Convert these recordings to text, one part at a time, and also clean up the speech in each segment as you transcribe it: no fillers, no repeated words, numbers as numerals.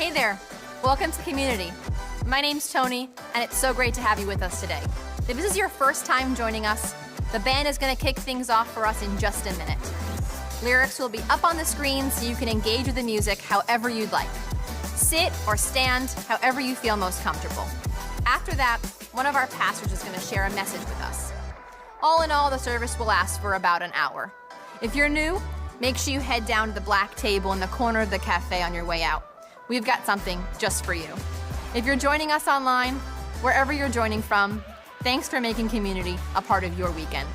Hey there, welcome to Community. My name's Tony, and it's so great to have you with us today. If this is your first time joining us, the band is going to kick things off for us in just a minute. Lyrics will be up on the screen so you can engage with the music however you'd like. Sit or stand, however you feel most comfortable. After that, one of our pastors is going to share a message with us. All in all, the service will last for about an hour. If you're new, make sure you head down to the black table in the corner of the cafe on your way out. We've got something just for you. If you're joining us online, wherever you're joining from, thanks for making Community a part of your weekend.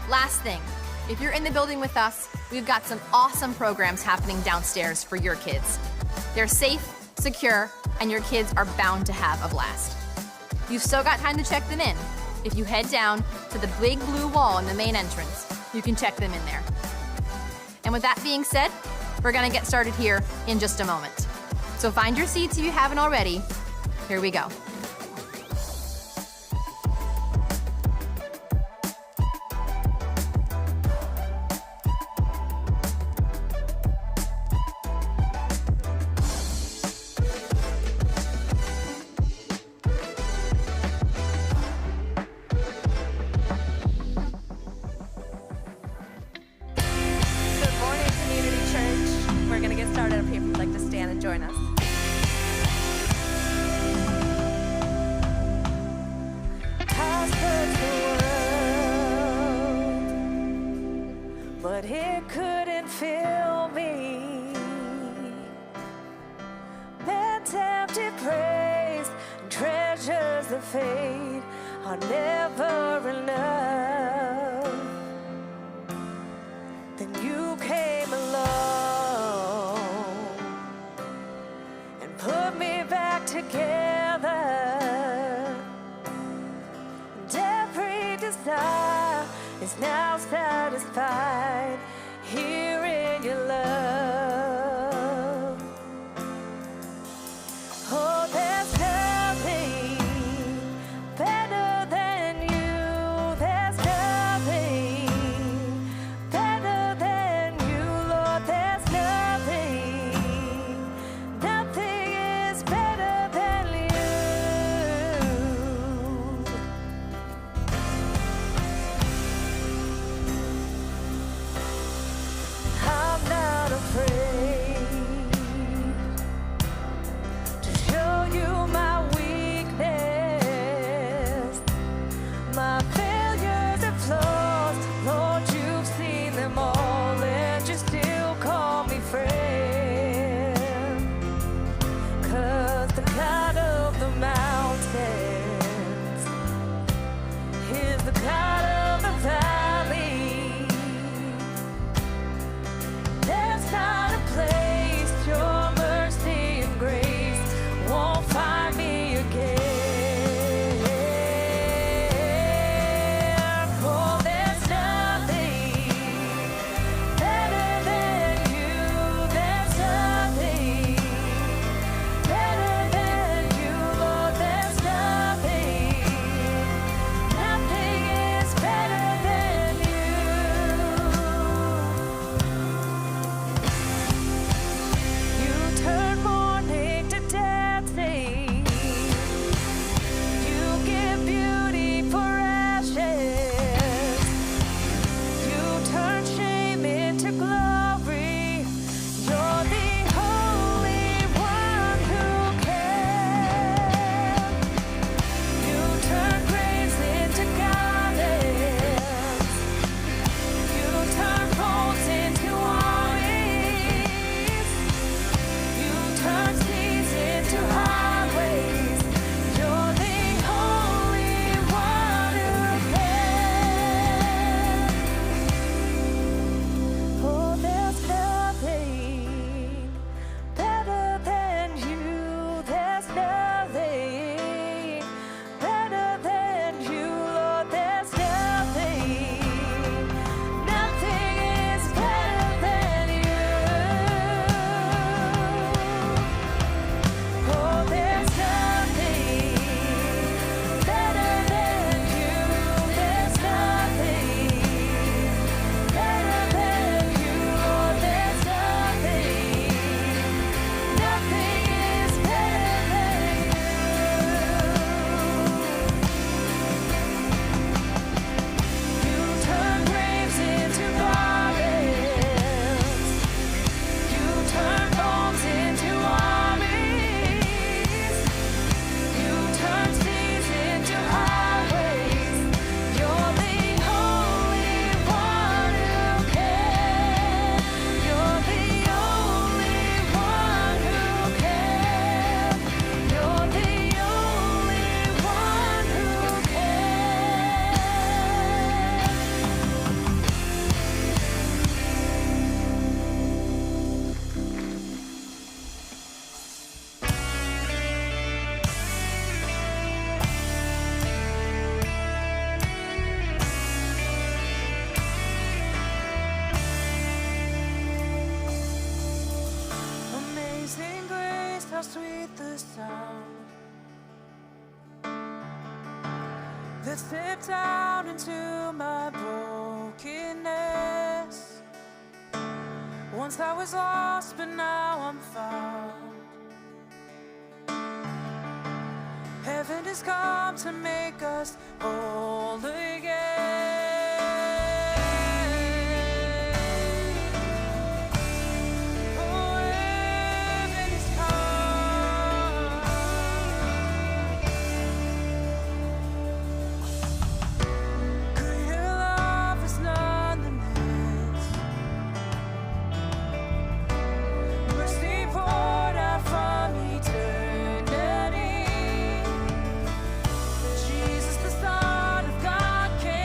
Last thing, if you're in the building with us, we've got some awesome programs happening downstairs for your kids. They're safe, secure, and your kids are bound to have a blast. You've still got time to check them in. If you head down to the big blue wall in the main entrance, you can check them in there. And with that being said, we're going to get started here in just a moment. So find your seats if you haven't already. Here we go. But it couldn't fill me. Man's empty praise and treasures that fade are never enough. Then you came along and put me back together, and every desire is now satisfied here in your love. Oh, there's nothing better than you. There's nothing better than you, Lord. There's nothing is better than that stepped down into my brokenness. Once I was lost, but now I'm found. Heaven has come to make us whole again. Oh, heaven has come. Greater love is none than this. Mercy poured out from eternity. Jesus, the Son of God, came.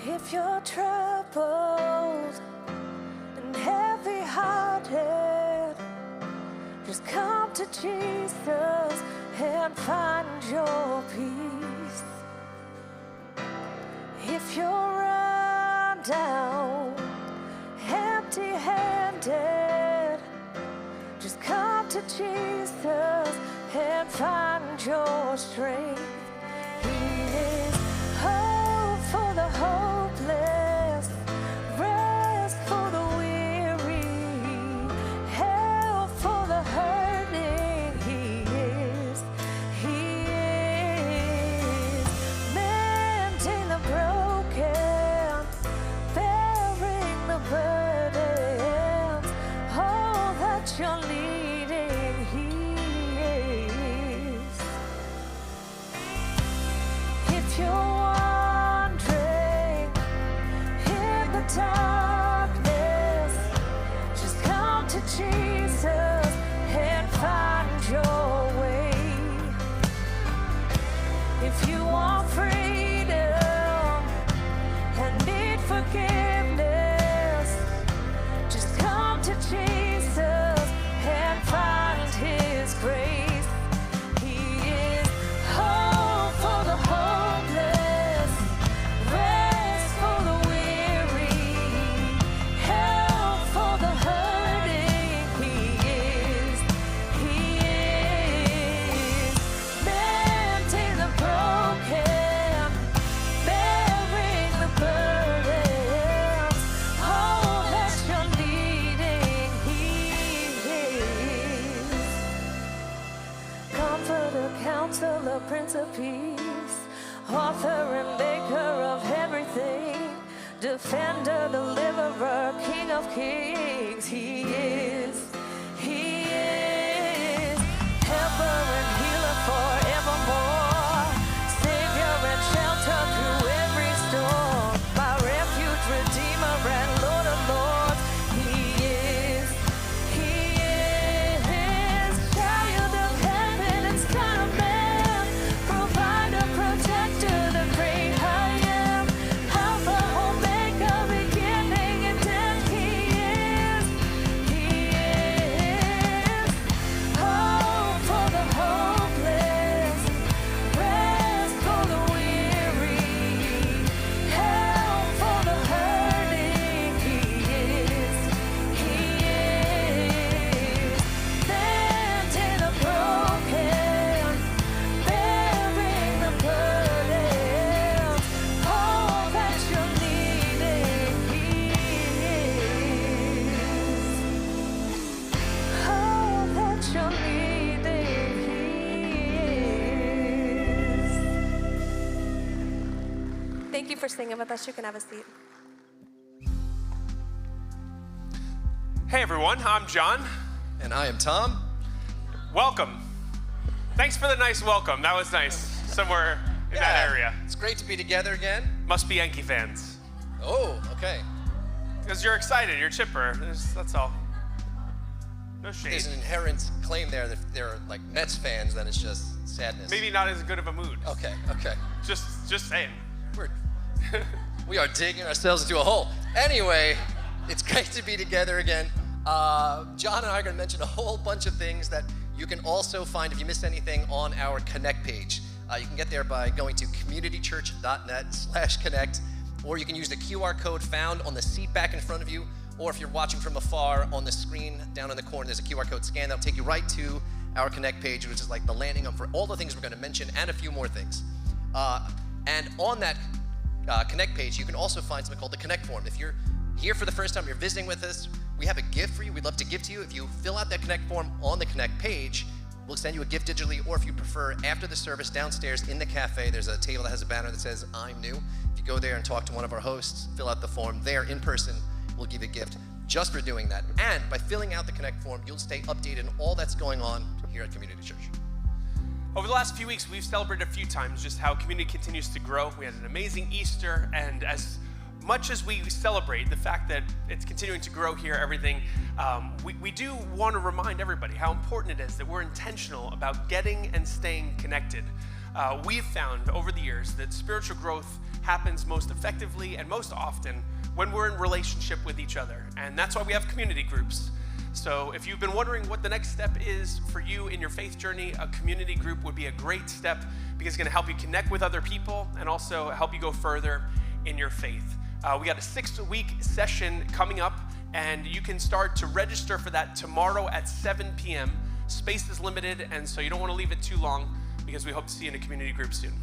If you're troubled and heavy-hearted, just come to Jesus and find your peace. If you're run down, empty-handed, just come to Jesus and find your strength. He is hope for the hopeless, rest for the weary, help for the hurting. He is mending the broken, bearing the burdens, all that you're needing. He is. If you're wandering in the darkness, just come to Jesus and find your way. If you want freedom and need forgiveness, just come to Jesus and find His grace. He is hope for the hopeless, rest for the weary, help for the hurting. He is mending the broken, bearing the burdens, all that you're needing. He is Comforter, Counselor, Prince of Peace, Author and Maker of everything, Defender, Deliverer, King of Kings. He is Helper and Healer forevermore, Savior and Shelter through every storm, my refuge, Redeemer and Lord of Lords. He is Child of Heaven and Son of Man, Provider, Protector, the great I am, Alpha, Omega, beginning and end. He is hope for the hopeless, rest for the weary, help for the hurting. He is mending the broken, bearing the burdens, all that you're needing. He is all that you're needing. He is. Thank you for singing with us. You can have a seat. Hey everyone, I'm John. And I am Tom. Welcome. Thanks for the nice welcome. That was nice. Somewhere in that area. It's great to be together again. Must be Yankee fans. Oh, okay. Because you're excited, you're chipper. That's all. No shade. There's an inherent claim there that if they're like Mets fans, then it's just sadness. Maybe not as good of a mood. Okay. Just saying. We are digging ourselves into a hole. Anyway, it's great to be together again. John and I are going to mention a whole bunch of things that you can also find if you missed anything on our Connect page. You can get there by going to communitychurch.net/connect, or you can use the QR code found on the seat back in front of you, or if you're watching from afar on the screen down in the corner, there's a QR code scan that'll take you right to our Connect page, which is like the landing for all the things we're going to mention and a few more things. And on that Connect page, you can also find something called the Connect form. If you're here for the first time, you're visiting with us, we have a gift for you. We'd love to give to you. If you fill out that Connect form on the Connect page, we'll send you a gift digitally, or if you prefer, after the service downstairs in the cafe, there's a table that has a banner that says, I'm new. If you go there and talk to one of our hosts, fill out the form there in person, we'll give you a gift just for doing that. And by filling out the Connect form, you'll stay updated on all that's going on here at Community Church. Over the last few weeks, we've celebrated a few times just how community continues to grow. We had an amazing Easter, and as much as we celebrate the fact that it's continuing to grow here, everything, we do want to remind everybody how important it is that we're intentional about getting and staying connected. we've found over the years that spiritual growth happens most effectively and most often when we're in relationship with each other. And that's why we have community groups. So if you've been wondering what the next step is for you in your faith journey, a community group would be a great step because it's going to help you connect with other people and also help you go further in your faith. We got a 6-week session coming up, and you can start to register for that tomorrow at 7 p.m. Space is limited, and so you don't want to leave it too long because we hope to see you in a community group soon.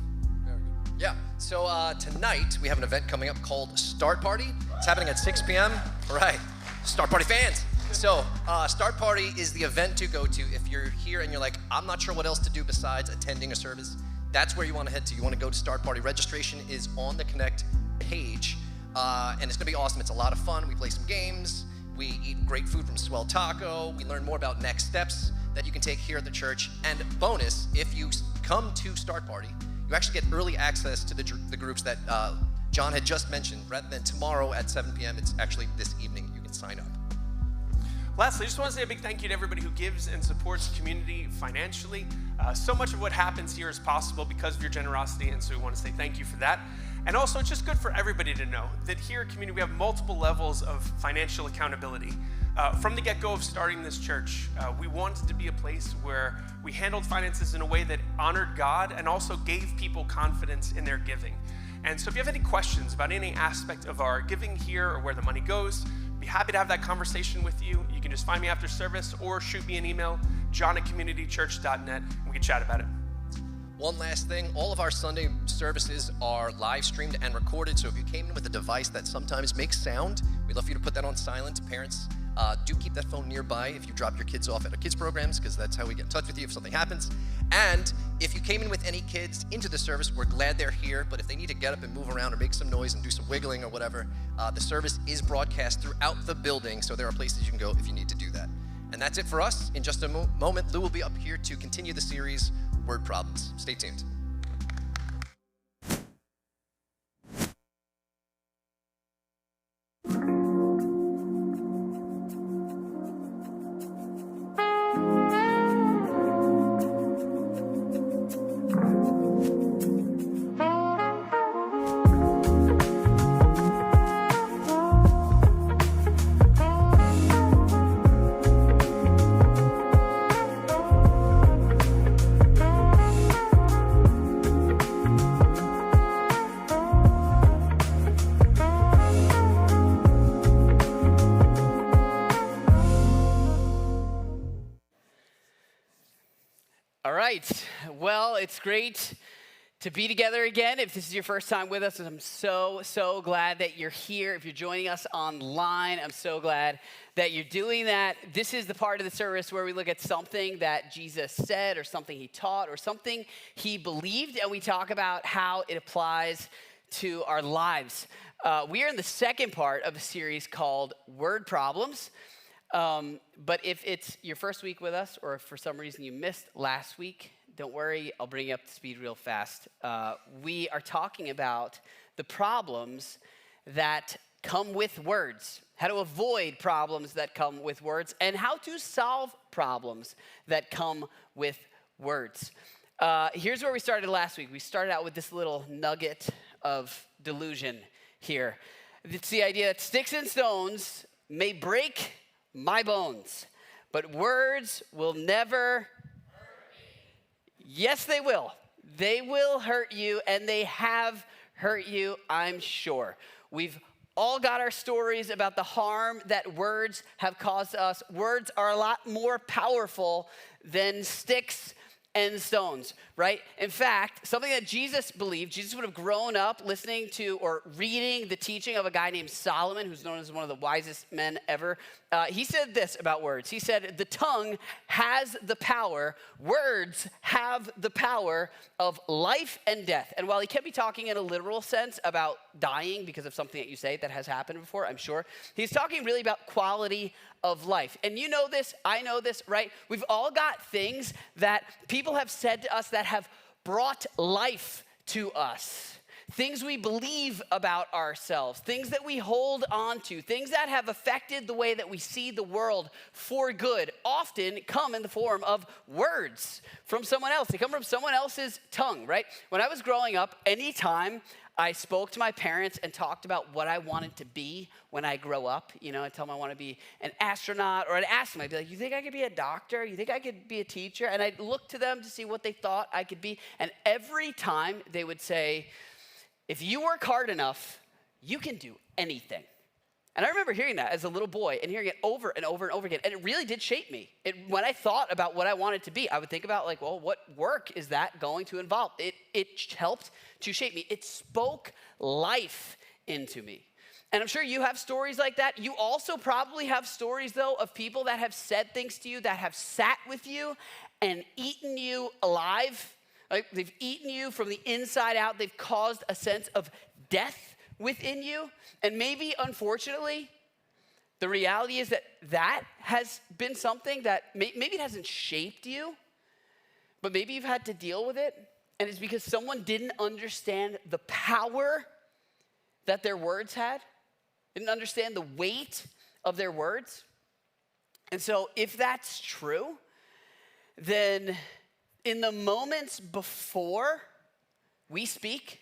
Very good. Yeah, so tonight we have an event coming up called Start Party. It's happening at 6 p.m. All right, Start Party fans. So Start Party is the event to go to if you're here and you're like, I'm not sure what else to do besides attending a service. That's where you want to head to. You want to go to Start Party. Registration is on the Connect page, and it's going to be awesome. It's a lot of fun. We play some games. We eat great food from Swell Taco. We learn more about next steps that you can take here at the church. And bonus, if you come to Start Party, you actually get early access to the groups that John had just mentioned. Rather than tomorrow at 7 p.m., it's actually this evening. You can sign up. Lastly, I just want to say a big thank you to everybody who gives and supports community financially. So much of what happens here is possible because of your generosity, and so we want to say thank you for that. And also, it's just good for everybody to know that here at Community, we have multiple levels of financial accountability. From the get-go of starting this church, we wanted to be a place where we handled finances in a way that honored God and also gave people confidence in their giving. And so if you have any questions about any aspect of our giving here or where the money goes, be happy to have that conversation with you. You can just find me after service or shoot me an email, john@communitychurch.net, and we can chat about it. One last thing, all of our Sunday services are live streamed and recorded, so if you came in with a device that sometimes makes sound, we'd love for you to put that on silent. Parents, do keep that phone nearby if you drop your kids off at our kids programs, because that's how we get in touch with you if something happens. And if you came in with any kids into the service, we're glad they're here, but if they need to get up and move around or make some noise and do some wiggling or whatever, the service is broadcast throughout the building, so there are places you can go if you need to do that. And that's it for us. In just a moment, Lou will be up here to continue the series, Word Problems. Stay tuned. Well, it's great to be together again. If this is your first time with us, I'm so glad that you're here. If you're joining us online, I'm so glad that you're doing that. This is the part of the service where we look at something that Jesus said or something he taught or something he believed, and we talk about how it applies to our lives. We are in the second part of a series called Word Problems. But if it's your first week with us, or if for some reason you missed last week, don't worry, I'll bring you up to speed real fast. We are talking about the problems that come with words, how to avoid problems that come with words, and how to solve problems that come with words. Here's where we started last week. We started out with this little nugget of delusion here. It's the idea that sticks and stones may break my bones, but words will never hurt me. Yes, they will. They will hurt you, and they have hurt you, I'm sure. We've all got our stories about the harm that words have caused us. Words are a lot more powerful than sticks and stones, right? In fact, something that Jesus believed, Jesus would have grown up listening to or reading the teaching of a guy named Solomon, who's known as one of the wisest men ever. He said this about words. He said, the tongue has the power, words have the power of life and death. And while he can't be talking in a literal sense about dying because of something that you say that has happened before, I'm sure, he's talking really about quality of life. And you know this, I know this, right? We've all got things that people have said to us that have brought life to us. things we believe about ourselves, things that we hold on to, things that have affected the way that we see the world for good, often come in the form of words from someone else. They come from someone else's tongue, right? When I was growing up, anytime I spoke to my parents and talked about what I wanted to be when I grow up. I tell them I want to be an astronaut, or I'd ask them, I'd be like, you think I could be a doctor? You think I could be a teacher? And I'd look to them to see what they thought I could be. And every time they would say, if you work hard enough, you can do anything. And I remember hearing that as a little boy and hearing it over and over and over again. And it really did shape me. When I thought about what I wanted to be, I would think about what work is that going to involve? It helped to shape me. It spoke life into me. And I'm sure you have stories like that. You also probably have stories, though, of people that have said things to you, that have sat with you and eaten you alive. Like they've eaten you from the inside out. They've caused a sense of death within you. And maybe, unfortunately, the reality is that has been something that maybe it hasn't shaped you, but maybe you've had to deal with it. And it's because someone didn't understand the power that their words had, didn't understand the weight of their words. And so if that's true, then in the moments before we speak,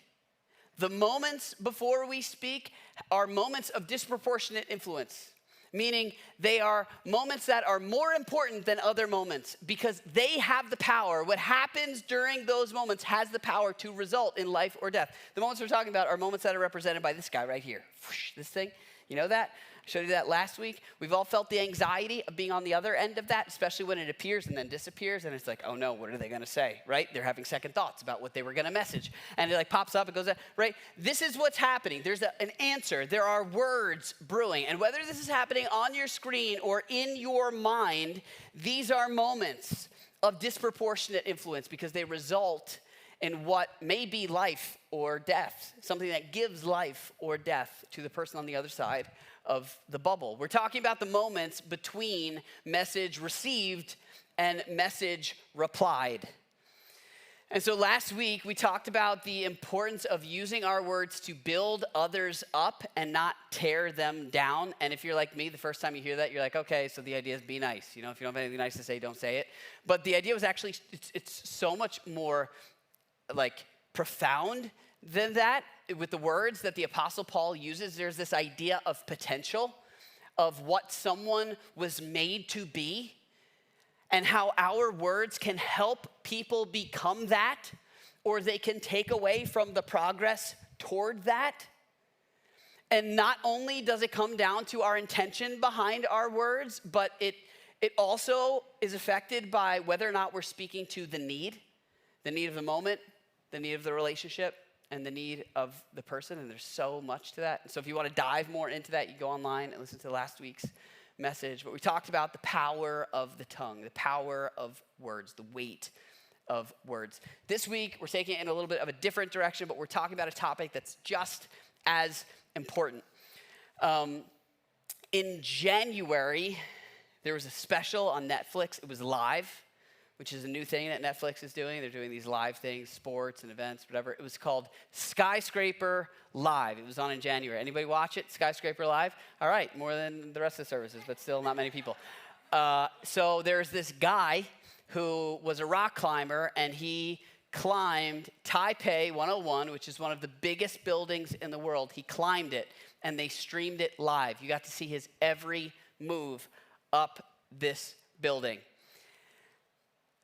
the moments before we speak are moments of disproportionate influence, meaning they are moments that are more important than other moments because they have the power. What happens during those moments has the power to result in life or death. The moments we're talking about are moments that are represented by this guy right here. This thing, you know that? I showed you that last week. We've all felt the anxiety of being on the other end of that, especially when it appears and then disappears. And it's like, oh no, what are they going to say, right? They're having second thoughts about what they were going to message. And it pops up, it goes, right? This is what's happening. There's an answer. There are words brewing. And whether this is happening on your screen or in your mind, these are moments of disproportionate influence because they result in what may be life or death, something that gives life or death to the person on the other side of the bubble. We're talking about the moments between message received and message replied. And so last week we talked about the importance of using our words to build others up and not tear them down. And if you're like me, the first time you hear that, you're like, okay, so the idea is be nice. If you don't have anything nice to say, don't say it. But the idea was actually, it's so much more profound than that. With the words that the Apostle Paul uses, there's this idea of potential, of what someone was made to be, and how our words can help people become that, or they can take away from the progress toward that. And not only does it come down to our intention behind our words, but it also is affected by whether or not we're speaking to the need of the moment, the need of the relationship, and the need of the person, and there's so much to that. And so if you want to dive more into that, you go online and listen to last week's message. But we talked about the power of the tongue, the power of words, the weight of words. This week, we're taking it in a little bit of a different direction, but we're talking about a topic that's just as important. In January, there was a special on Netflix. It was live, which is a new thing that Netflix is doing. They're doing these live things, sports and events, whatever. It was called Skyscraper Live. It was on in January. Anybody watch it, Skyscraper Live? All right, more than the rest of the services, but still not many people. So there's this guy who was a rock climber, and he climbed Taipei 101, which is one of the biggest buildings in the world. He climbed it, and they streamed it live. You got to see his every move up this building.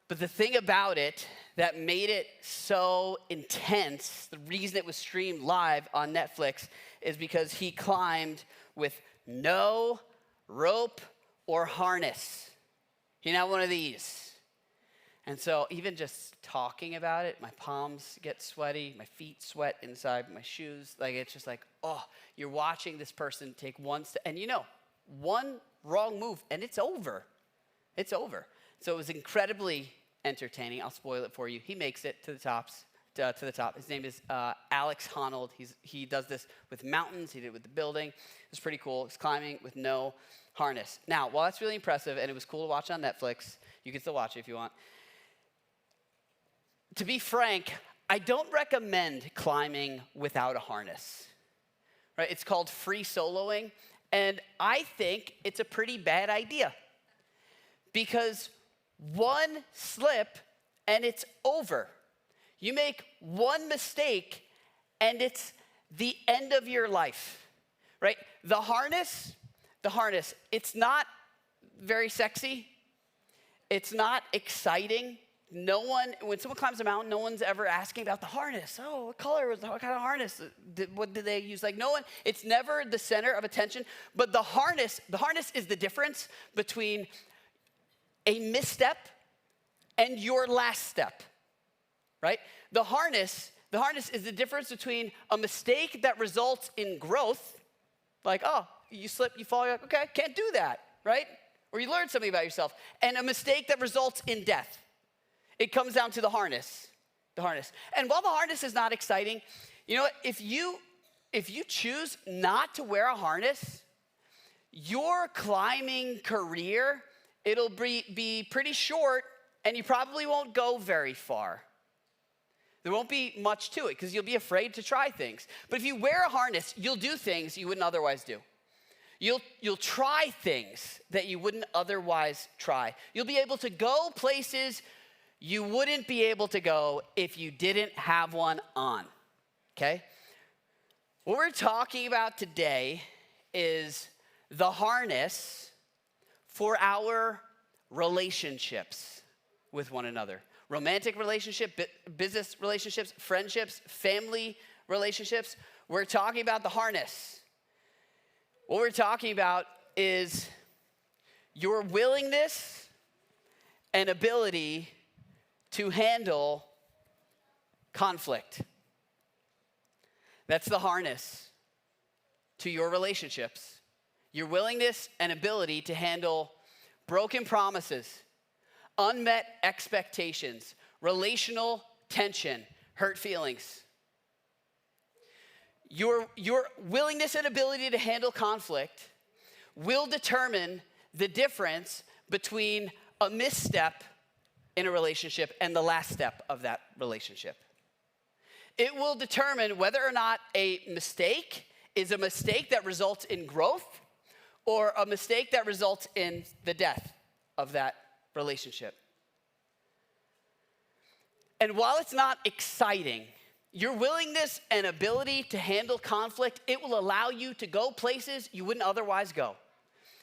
But the thing about it that made it so intense, the reason it was streamed live on Netflix, is because he climbed with no rope or harness. You're not one of these. And so even just talking about it, my palms get sweaty, my feet sweat inside my shoes. It's just you're watching this person take one step, and one wrong move, and it's over. It's over. So it was incredibly entertaining. I'll spoil it for you. He makes it to the top. His name is Alex Honnold. He does this with mountains. He did it with the building. It's pretty cool. He's climbing with no harness. Now, while that's really impressive, and it was cool to watch on Netflix, you can still watch it if you want. To be frank, I don't recommend climbing without a harness, right? It's called free soloing, and I think it's a pretty bad idea because one slip and it's over. You make one mistake and it's the end of your life, right? The harness, it's not very sexy. It's not exciting. When someone climbs a mountain, no one's ever asking about the harness. Oh, what kind of harness? What did they use? Like no one, it's never the center of attention. But the harness is the difference between a misstep and your last step, right? The harness is the difference between a mistake that results in growth, like, oh, you slip, you fall, you're like, okay, can't do that, right? Or you learn something about yourself, and a mistake that results in death. It comes down to the harness. And while the harness is not exciting, you know what? If you choose not to wear a harness, your climbing career, it'll be pretty short, and you probably won't go very far. There won't be much to it because you'll be afraid to try things. But if you wear a harness, you'll do things you wouldn't otherwise do. You'll try things that you wouldn't otherwise try. You'll be able to go places you wouldn't be able to go if you didn't have one on, okay? What we're talking about today is the harness for our relationships with one another. Romantic relationship, business relationships, friendships, family relationships. We're talking about the harness. What we're talking about is your willingness and ability to handle conflict. That's the harness to your relationships. Your willingness and ability to handle broken promises, unmet expectations, relational tension, hurt feelings. Your willingness and ability to handle conflict will determine the difference between a misstep in a relationship and the last step of that relationship. It will determine whether or not a mistake is a mistake that results in growth or a mistake that results in the death of that relationship. And while it's not exciting, your willingness and ability to handle conflict, it will allow you to go places you wouldn't otherwise go.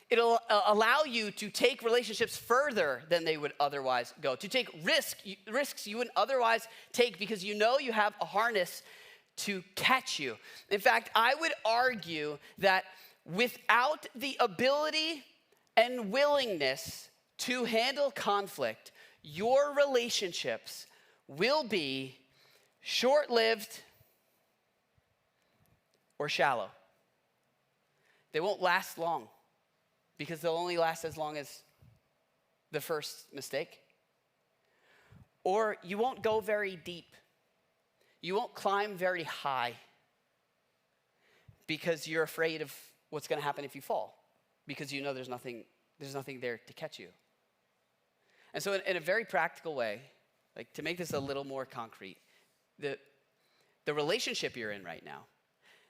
It'll allow you to take relationships further than they would otherwise go, to take risks you wouldn't otherwise take because you know you have a harness to catch you. In fact, I would argue that without the ability and willingness to handle conflict, your relationships will be short-lived or shallow. They won't last long because they'll only last as long as the first mistake. Or you won't go very deep. You won't climb very high because you're afraid of what's going to happen if you fall, because you know there's nothing there to catch you. And so in a very practical way, like to make this a little more concrete, the relationship you're in right now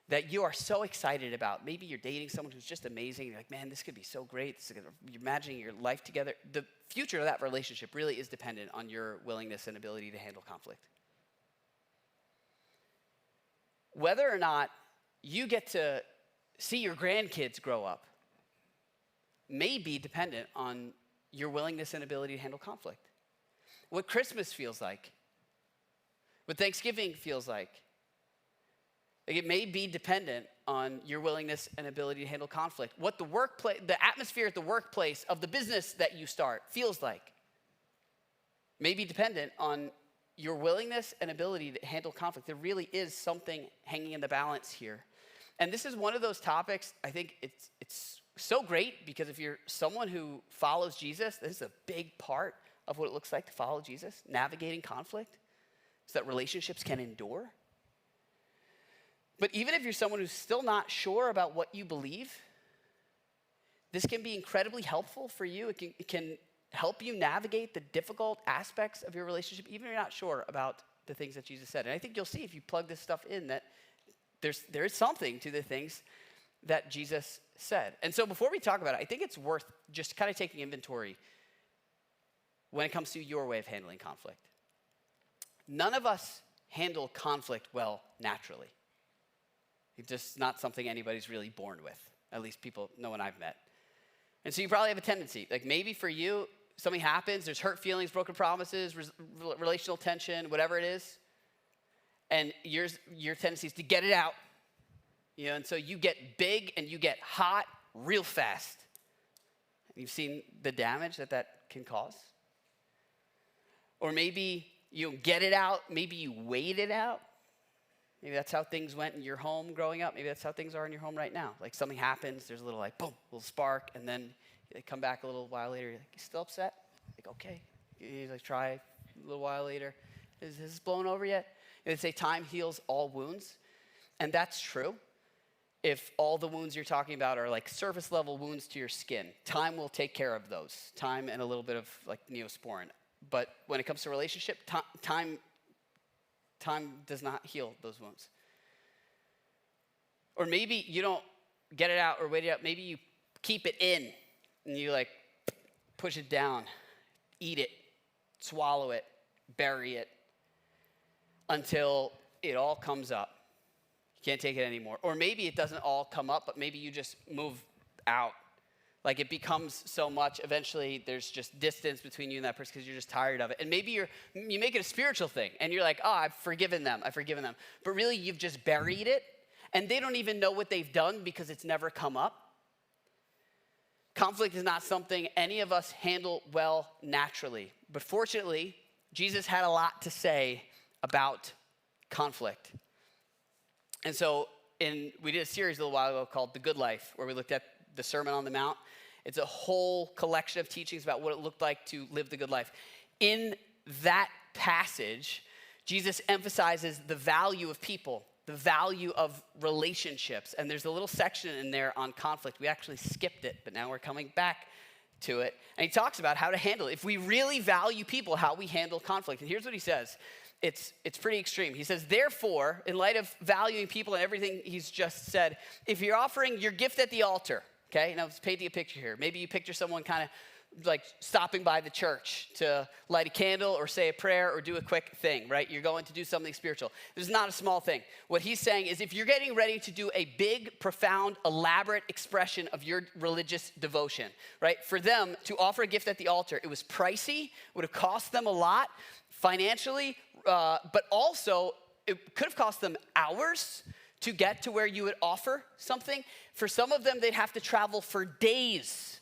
that you are so excited about, maybe you're dating someone who's just amazing, you're like, man, this could be so great, you're imagining your life together. The future of that relationship really is dependent on your willingness and ability to handle conflict. Whether or not you get to see your grandkids grow up may be dependent on your willingness and ability to handle conflict. What Christmas feels like, what Thanksgiving feels like, it may be dependent on your willingness and ability to handle conflict. What the atmosphere at the workplace of the business that you start feels like may be dependent on your willingness and ability to handle conflict. There really is something hanging in the balance here. And this is one of those topics, I think it's so great because if you're someone who follows Jesus, this is a big part of what it looks like to follow Jesus, navigating conflict so that relationships can endure. But even if you're someone who's still not sure about what you believe, this can be incredibly helpful for you. It can help you navigate the difficult aspects of your relationship, even if you're not sure about the things that Jesus said. And I think you'll see if you plug this stuff in that there is something to the things that Jesus said. And so before we talk about it, I think it's worth just kind of taking inventory when it comes to your way of handling conflict. None of us handle conflict well naturally. It's just not something anybody's really born with, at least no one I've met. And so you probably have a tendency, like maybe for you, something happens, there's hurt feelings, broken promises, relational tension, whatever it is, and your tendency is to get it out. And so you get big and you get hot real fast. You've seen the damage that can cause. Or maybe you get it out, maybe you wait it out. Maybe that's how things went in your home growing up. Maybe that's how things are in your home right now. Like something happens, there's a little like boom, little spark, and then they come back a little while later. You're like, you still upset? Like, okay. You like try a little while later. Is this blown over yet? They say time heals all wounds, and that's true. If all the wounds you're talking about are like surface level wounds to your skin, time will take care of those. Time and a little bit of like Neosporin. But when it comes to relationship, time does not heal those wounds. Or maybe you don't get it out or wait it out. Maybe you keep it in and you like push it down, eat it, swallow it, bury it until it all comes up. You can't take it anymore. Or maybe it doesn't all come up, but maybe you just move out. Like it becomes so much, eventually there's just distance between you and that person because you're just tired of it. And maybe you make it a spiritual thing and you're like, I've forgiven them. But really you've just buried it and they don't even know what they've done because it's never come up. Conflict is not something any of us handle well naturally. But fortunately, Jesus had a lot to say about conflict. And so we did a series a little while ago called The Good Life, where we looked at the Sermon on the Mount. It's a whole collection of teachings about what it looked like to live the good life. In that passage, Jesus emphasizes the value of people, the value of relationships. And there's a little section in there on conflict. We actually skipped it, but now we're coming back to it. And he talks about how to handle it. If we really value people, how we handle conflict. And here's what he says. It's pretty extreme. He says, therefore, in light of valuing people and everything he's just said, if you're offering your gift at the altar, okay, now let's paint a picture here. Maybe you picture someone kind of like stopping by the church to light a candle or say a prayer or do a quick thing, right? You're going to do something spiritual. This is not a small thing. What he's saying is if you're getting ready to do a big, profound, elaborate expression of your religious devotion, right? For them to offer a gift at the altar, it was pricey, would have cost them a lot financially, but also it could have cost them hours to get to where you would offer something. For some of them, they'd have to travel for days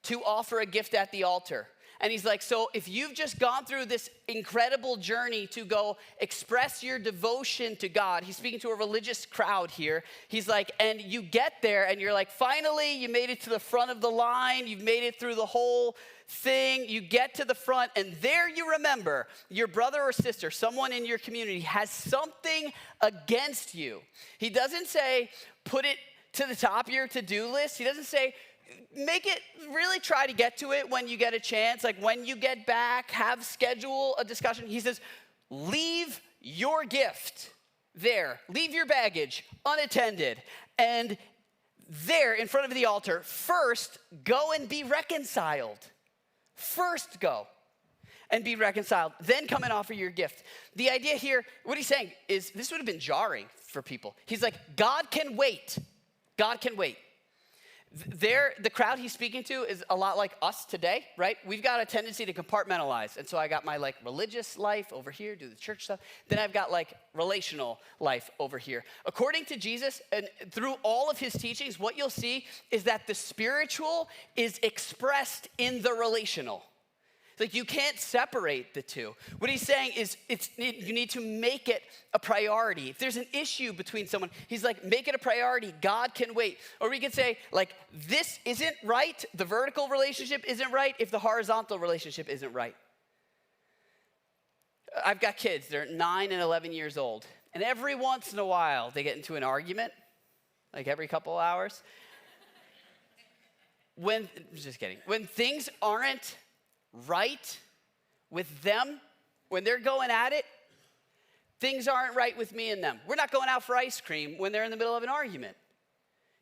to offer a gift at the altar. And he's like, so if you've just gone through this incredible journey to go express your devotion to God, he's speaking to a religious crowd here. He's like, and you get there and you're like, finally, you made it to the front of the line. You've made it through the whole thing. You get to the front and there you remember your brother or sister, someone in your community has something against you. He doesn't say, put it to the top of your to-do list. He doesn't say, really try to get to it when you get a chance. Like when you get back, schedule a discussion. He says, leave your gift there. Leave your baggage unattended. And there in front of the altar, first go and be reconciled. First go and be reconciled. Then come and offer your gift. The idea here, what he's saying is this would have been jarring for people. He's like, God can wait. God can wait. The crowd he's speaking to is a lot like us today, right? We've got a tendency to compartmentalize. And so I got my like religious life over here, do the church stuff. Then I've got like relational life over here. According to Jesus, and through all of his teachings, what you'll see is that the spiritual is expressed in the relational. Like you can't separate the two. What he's saying is you need to make it a priority. If there's an issue between someone, he's like, make it a priority. God can wait. Or we could say, like, this isn't right. The vertical relationship isn't right if the horizontal relationship isn't right. I've got kids. They're 9 and 11 years old. And every once in a while, they get into an argument, like every couple of hours. Just kidding. When things aren't right with them, when they're going at it, things aren't right with me and them. We're not going out for ice cream when they're in the middle of an argument.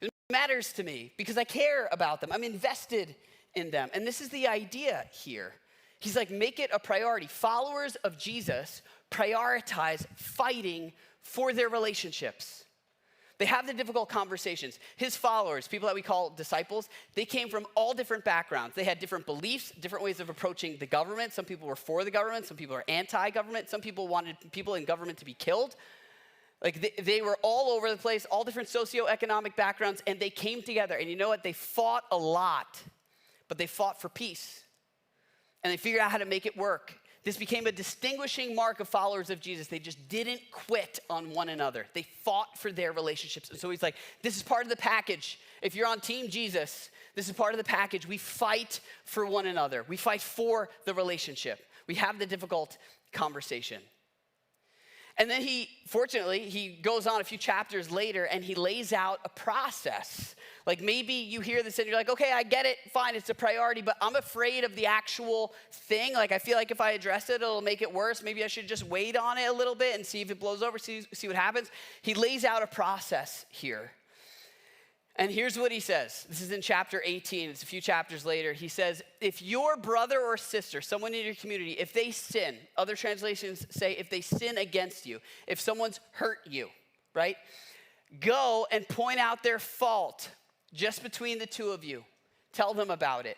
It matters to me because I care about them. I'm invested in them. And this is the idea here. He's like, make it a priority. Followers of Jesus prioritize fighting for their relationships. They have the difficult conversations. His followers, people that we call disciples, they came from all different backgrounds. They had different beliefs, different ways of approaching the government. Some people were for the government. Some people are anti-government. Some people wanted people in government to be killed. Like they were all over the place, all different socioeconomic backgrounds, and they came together. And you know what? They fought a lot, but they fought for peace. And they figured out how to make it work. This became a distinguishing mark of followers of Jesus. They just didn't quit on one another. They fought for their relationships. And so he's like, this is part of the package. If you're on Team Jesus, this is part of the package. We fight for one another. We fight for the relationship. We have the difficult conversation. And then he goes on a few chapters later and he lays out a process. Like maybe you hear this and you're like, okay, I get it, fine, it's a priority, but I'm afraid of the actual thing. Like I feel like if I address it, it'll make it worse. Maybe I should just wait on it a little bit and see if it blows over, see what happens. He lays out a process here. And here's what he says. This is in chapter 18. It's a few chapters later. He says, if your brother or sister, someone in your community, if they sin, other translations say if they sin against you, if someone's hurt you, right? Go and point out their fault just between the two of you. Tell them about it.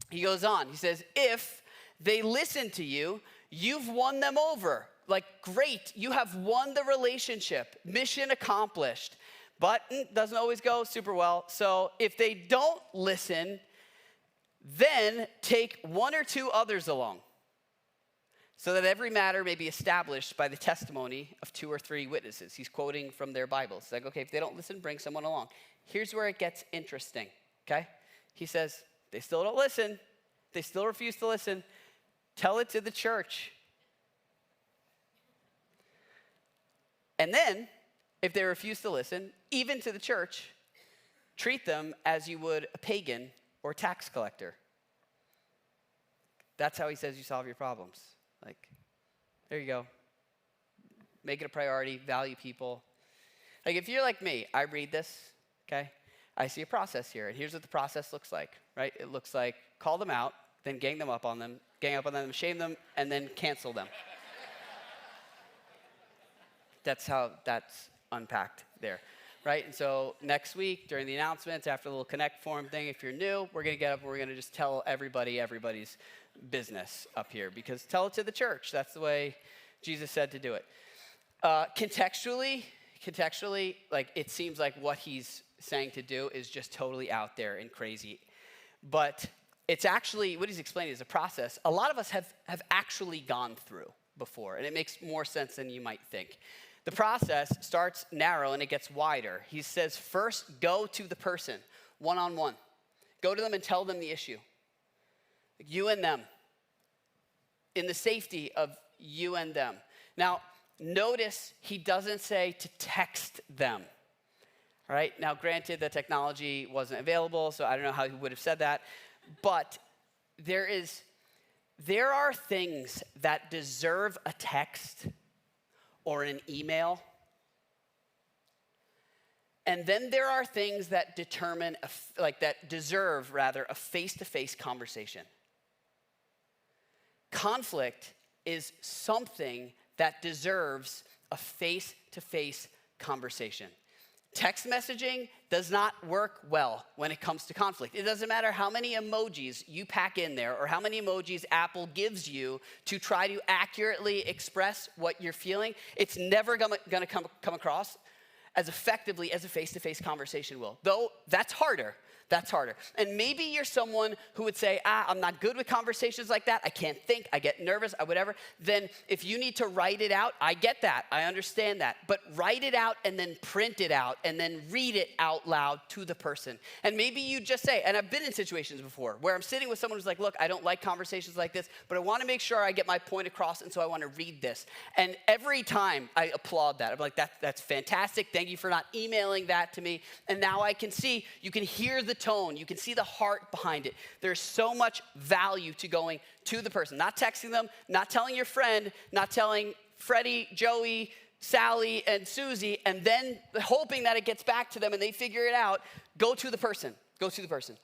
He goes on. He says, if they listen to you, you've won them over. Like, great, you have won the relationship. Mission accomplished. But doesn't always go super well. So if they don't listen, then take one or two others along, so that every matter may be established by the testimony of 2 or 3 witnesses. He's quoting from their Bibles. It's like, okay, if they don't listen, bring someone along. Here's where it gets interesting, okay? He says, they still don't listen. They still refuse to listen. Tell it to the church. And then, if they refuse to listen, even to the church, treat them as you would a pagan or tax collector. That's how he says you solve your problems. Like, there you go. Make it a priority, value people. Like, if you're like me, I read this, okay? I see a process here, and here's what the process looks like, right? It looks like call them out, then gang up on them, shame them, and then cancel them. That's how that's unpacked there, right? And so next week during the announcements, after the little Connect Forum thing, if you're new, we're going to get up and we're going to just tell everybody's business up here, because tell it to the church. That's the way Jesus said to do it. Contextually, like it seems like what he's saying to do is just totally out there and crazy. But it's actually, what he's explaining is a process a lot of us have actually gone through before, and it makes more sense than you might think. The process starts narrow and it gets wider. He says, first, go to the person, one-on-one. Go to them and tell them the issue. You and them. In the safety of you and them. Now, notice he doesn't say to text them. All right? Now, granted, the technology wasn't available, so I don't know how he would have said that. But there are things that deserve a text or an email. And then there are things that deserve a face-to-face conversation. Conflict is something that deserves a face-to-face conversation. Text messaging does not work well when it comes to conflict. It doesn't matter how many emojis you pack in there or how many emojis Apple gives you to try to accurately express what you're feeling. It's never gonna come across as effectively as a face-to-face conversation will. Though that's harder. And maybe you're someone who would say, I'm not good with conversations like that. I can't think, I get nervous, whatever. Then if you need to write it out, I get that, I understand that. But write it out and then print it out and then read it out loud to the person. And maybe you just say, and I've been in situations before where I'm sitting with someone who's like, look, I don't like conversations like this, but I want to make sure I get my point across, and so I want to read this. And every time I applaud that. I'm like, that's fantastic. Thank you for not emailing that to me. And now I can see, you can hear the tone, you can see the heart behind it. There's so much value to going to the person, not texting them, not telling your friend, not telling Freddie, Joey, Sally, and Susie, and then hoping that it gets back to them and they figure it out, go to the person. Go to the person.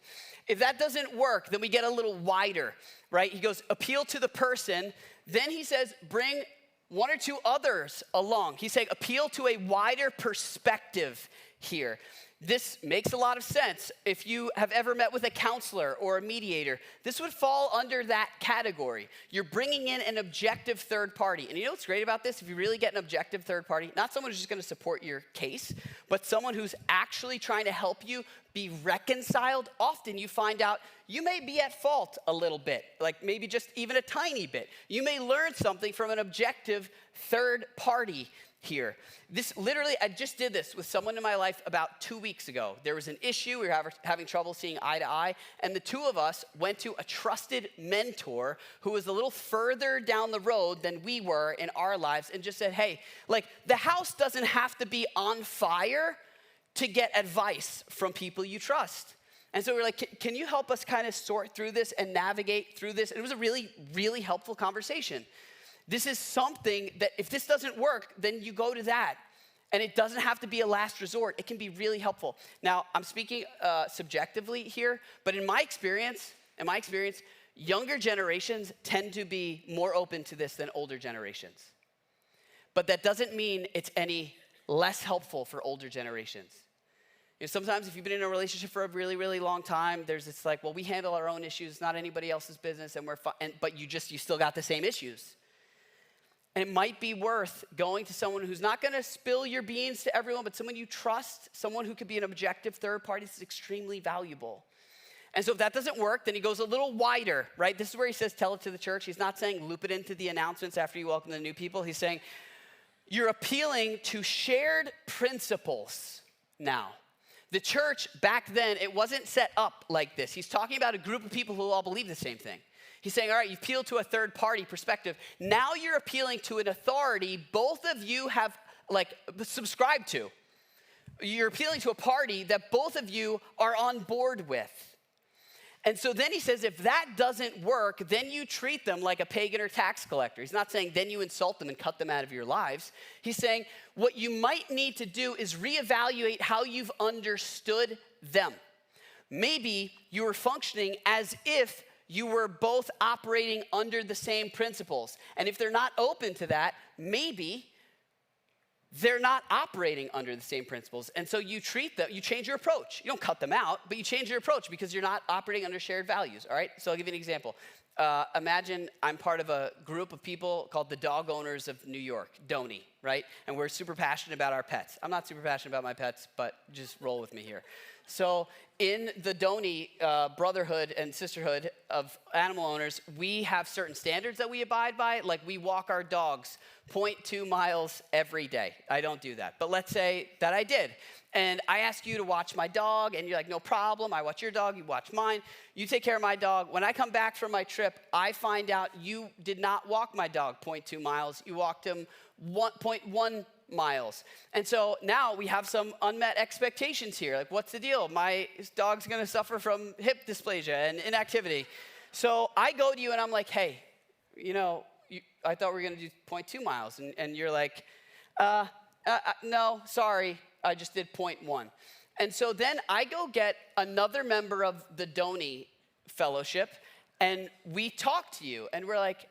If that doesn't work, then we get a little wider, right? He goes, appeal to the person. Then he says, bring one or two others along. He's saying, appeal to a wider perspective here. This makes a lot of sense. If you have ever met with a counselor or a mediator, this would fall under that category. You're bringing in an objective third party. And you know what's great about this? If you really get an objective third party, not someone who's just going to support your case, but someone who's actually trying to help you be reconciled, often you find out you may be at fault a little bit, like maybe just even a tiny bit. You may learn something from an objective third party here. This literally, I just did this with someone in my life about 2 weeks ago. There was an issue, we were having trouble seeing eye to eye, and the two of us went to a trusted mentor who was a little further down the road than we were in our lives and just said, hey, like the house doesn't have to be on fire to get advice from people you trust. And so we were like, can you help us kind of sort through this and navigate through this? And it was a really, really helpful conversation. This is something that if this doesn't work, then you go to that. And it doesn't have to be a last resort. It can be really helpful. Now, I'm speaking subjectively here, but in my experience, younger generations tend to be more open to this than older generations. But that doesn't mean it's any less helpful for older generations. You know, sometimes if you've been in a relationship for a really, really long time, there's this like, well, we handle our own issues, it's not anybody else's business, and we're fine. But you still got the same issues. And it might be worth going to someone who's not going to spill your beans to everyone, but someone you trust, someone who could be an objective third party. This is extremely valuable. And so if that doesn't work, then he goes a little wider, right? This is where he says, tell it to the church. He's not saying loop it into the announcements after you welcome the new people. He's saying, you're appealing to shared principles now. The church back then, it wasn't set up like this. He's talking about a group of people who all believe the same thing. He's saying, all right, you appeal to a third party perspective. Now you're appealing to an authority both of you have like subscribed to. You're appealing to a party that both of you are on board with. And so then he says, if that doesn't work, then you treat them like a pagan or tax collector. He's not saying then you insult them and cut them out of your lives. He's saying what you might need to do is reevaluate how you've understood them. Maybe you were functioning as if you were both operating under the same principles. And if they're not open to that, maybe they're not operating under the same principles. And so you treat them, you change your approach. You don't cut them out, but you change your approach because you're not operating under shared values, all right? So I'll give you an example. Imagine I'm part of a group of people called the Dog Owners of New York, DONY, right? And we're super passionate about our pets. I'm not super passionate about my pets, but just roll with me here. So in the DONY brotherhood and sisterhood of animal owners, we have certain standards that we abide by. Like we walk our dogs 0.2 miles every day. I don't do that. But let's say that I did. And I ask you to watch my dog, and you're like, no problem. I watch your dog, you watch mine. You take care of my dog. When I come back from my trip, I find out you did not walk my dog 0.2 miles. You walked him 1.1 miles. And so now we have some unmet expectations here. Like, what's the deal? My dog's gonna suffer from hip dysplasia and inactivity. So I go to you and I'm like, hey, you know, I thought we were gonna do 0.2 miles. And you're like, no, sorry, I just did 0.1. And so then I go get another member of the DONY fellowship and we talk to you and we're like,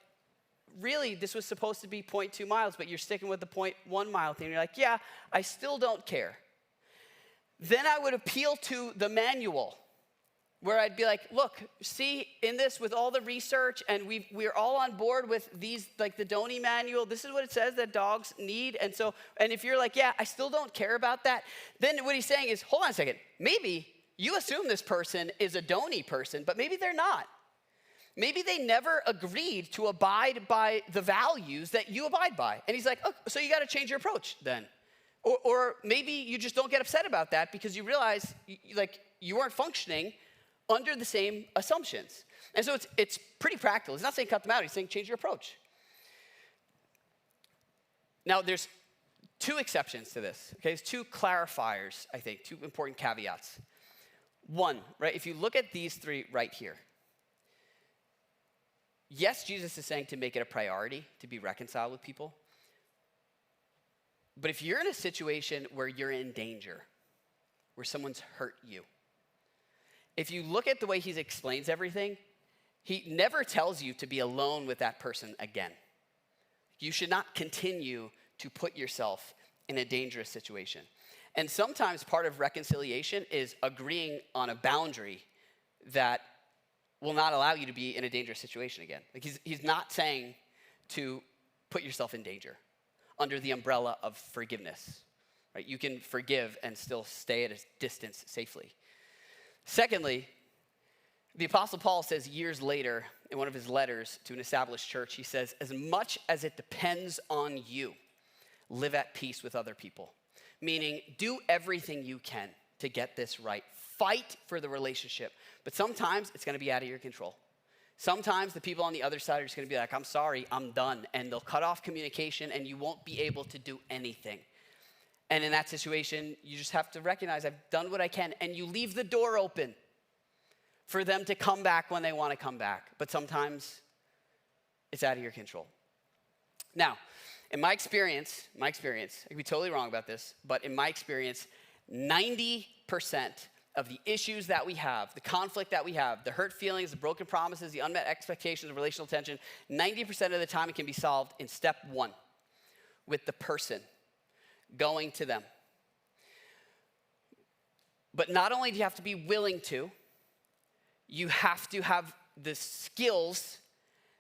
really, this was supposed to be 0.2 miles, but you're sticking with the 0.1 mile thing. You're like, yeah, I still don't care. Then I would appeal to the manual where I'd be like, look, see, in this with all the research and we're all on board with these, like the DONY manual, this is what it says that dogs need. And so, and if you're like, yeah, I still don't care about that, then what he's saying is, hold on a second, maybe you assume this person is a DONY person, but maybe they're not. Maybe they never agreed to abide by the values that you abide by. And he's like, oh, so you got to change your approach then. Or maybe you just don't get upset about that because you realize you weren't functioning under the same assumptions. And so it's pretty practical. He's not saying cut them out. He's saying change your approach. Now, there's two exceptions to this. Okay, there's two clarifiers, I think, two important caveats. One, right, if you look at these three right here, yes, Jesus is saying to make it a priority to be reconciled with people, But if you're in a situation where you're in danger, where someone's hurt you, if you look at the way he explains everything, he never tells you to be alone with that person again. You should not continue to put yourself in a dangerous situation. And sometimes part of reconciliation is agreeing on a boundary that will not allow you to be in a dangerous situation again. Like he's not saying to put yourself in danger under the umbrella of forgiveness, right? You can forgive and still stay at a distance safely. Secondly, the Apostle Paul says years later in one of his letters to an established church, he says, as much as it depends on you, live at peace with other people. Meaning, do everything you can to get this right. Fight for the relationship. But sometimes it's gonna be out of your control. Sometimes the people on the other side are just gonna be like, I'm sorry, I'm done. And they'll cut off communication and you won't be able to do anything. And in that situation, you just have to recognize I've done what I can, and you leave the door open for them to come back when they wanna come back. But sometimes it's out of your control. Now, in my experience, I could be totally wrong about this, but in my experience, 90% of the issues that we have, the conflict that we have, the hurt feelings, the broken promises, the unmet expectations of relational tension, 90% of the time it can be solved in step one, with the person, going to them. But not only do you have to be willing to, you have to have the skills